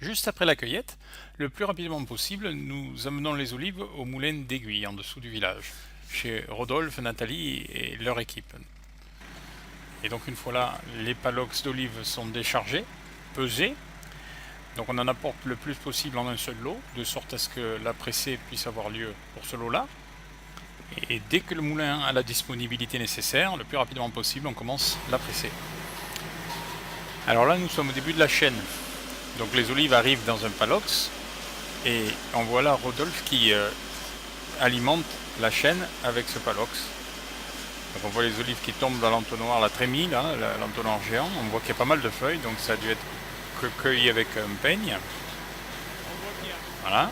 Juste après la cueillette, le plus rapidement possible, nous amenons les olives au moulin d'Aiguille en dessous du village, chez Rodolphe, Nathalie et leur équipe. Et donc une fois là, les palox d'olives sont déchargés, pesés. Donc on en apporte le plus possible en un seul lot, de sorte à ce que la pressée puisse avoir lieu pour ce lot-là. Et dès que le moulin a la disponibilité nécessaire, le plus rapidement possible, on commence la pressée. Alors là, nous sommes au début de la chaîne. Donc les olives arrivent dans un palox et on voit là Rodolphe qui alimente la chaîne avec ce palox. Donc on voit les olives qui tombent dans l'entonnoir, la trémie, là, l'entonnoir géant. On voit qu'il y a pas mal de feuilles, donc ça a dû être cueilli avec un peigne. Voilà.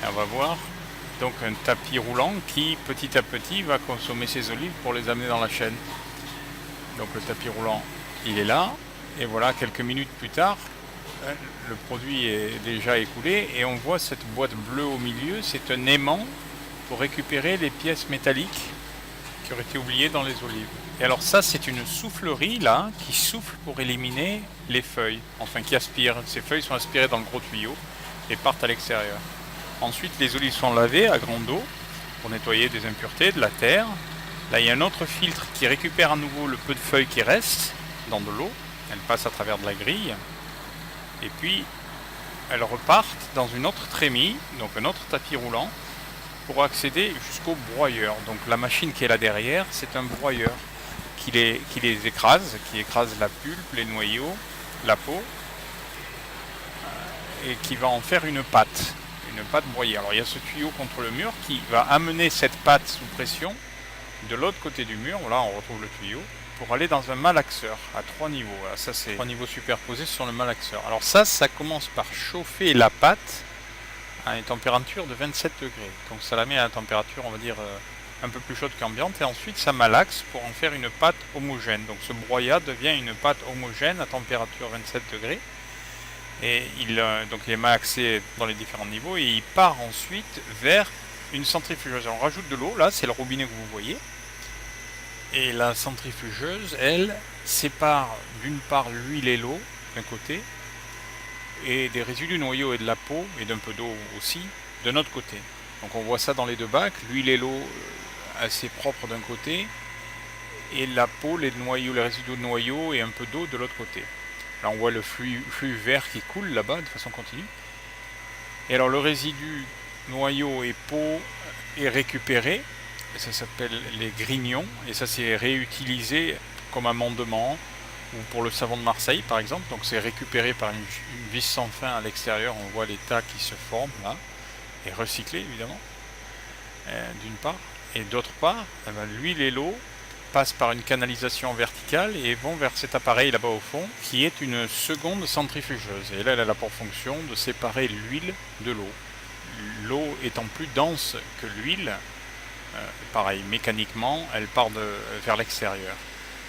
Et on va voir donc un tapis roulant qui petit à petit va consommer ces olives pour les amener dans la chaîne. Donc le tapis roulant, il est là. Et voilà, quelques minutes plus tard, le produit est déjà écoulé et on voit cette boîte bleue au milieu. C'est un aimant pour récupérer les pièces métalliques qui auraient été oubliées dans les olives. Et alors ça, c'est une soufflerie là qui souffle pour éliminer les feuilles, enfin qui aspire. Ces feuilles sont aspirées dans le gros tuyau et partent à l'extérieur. Ensuite, les olives sont lavées à grande eau pour nettoyer des impuretés, de la terre. Là, il y a un autre filtre qui récupère à nouveau le peu de feuilles qui restent dans de l'eau. Elles passent à travers de la grille. Et puis, elles repartent dans une autre trémie, donc un autre tapis roulant, pour accéder jusqu'au broyeur. Donc la machine qui est là derrière, c'est un broyeur qui les écrase, qui écrase la pulpe, les noyaux, la peau, et qui va en faire une pâte broyée. Alors il y a ce tuyau contre le mur qui va amener cette pâte sous pression de l'autre côté du mur. Là on retrouve le tuyau pour aller dans un malaxeur à 3 niveaux. Voilà, ça c'est 3 niveaux superposés sur le malaxeur. Alors ça commence par chauffer la pâte à une température de 27 degrés. Donc ça la met à la température, on va dire, un peu plus chaude qu'ambiante. Et ensuite ça malaxe pour en faire une pâte homogène. Donc ce broyat devient une pâte homogène à température 27 degrés. Et il est malaxé dans les différents niveaux et il part ensuite vers une centrifugeuse. On rajoute de l'eau, là c'est le robinet que vous voyez. Et la centrifugeuse, elle, sépare d'une part l'huile et l'eau d'un côté et des résidus noyaux et de la peau et d'un peu d'eau aussi de notre côté. Donc on voit ça dans les deux bacs, l'huile et l'eau assez propres d'un côté et la peau, les noyaux, les résidus de noyaux et un peu d'eau de l'autre côté. Là on voit le flux vert qui coule là-bas de façon continue. Et alors le résidu noyau et peau est récupéré, et ça s'appelle les grignons, et ça c'est réutilisé comme amendement ou pour le savon de Marseille par exemple. Donc c'est récupéré par une vis sans fin à l'extérieur, on voit les tas qui se forment là, et recyclé évidemment, d'une part, et d'autre part, l'huile et l'eau passent par une canalisation verticale et vont vers cet appareil là-bas au fond, qui est une seconde centrifugeuse. Et là, elle a pour fonction de séparer l'huile de l'eau. L'eau étant plus dense que l'huile, pareil, mécaniquement, elle part vers l'extérieur.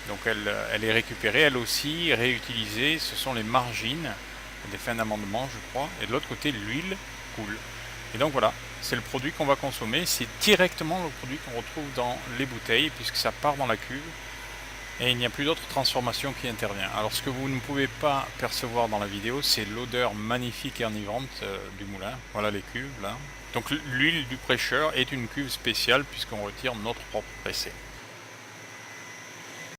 Donc elle est récupérée, elle aussi, réutilisée. Ce sont les margines, des fins d'amendement, je crois. Et de l'autre côté, l'huile coule. Et donc voilà, c'est le produit qu'on va consommer, c'est directement le produit qu'on retrouve dans les bouteilles, puisque ça part dans la cuve, et il n'y a plus d'autre transformation qui intervient. Alors ce que vous ne pouvez pas percevoir dans la vidéo, c'est l'odeur magnifique et enivrante du moulin. Voilà les cuves là. Donc l'huile du prêcheur est une cuve spéciale, puisqu'on retire notre propre pressé.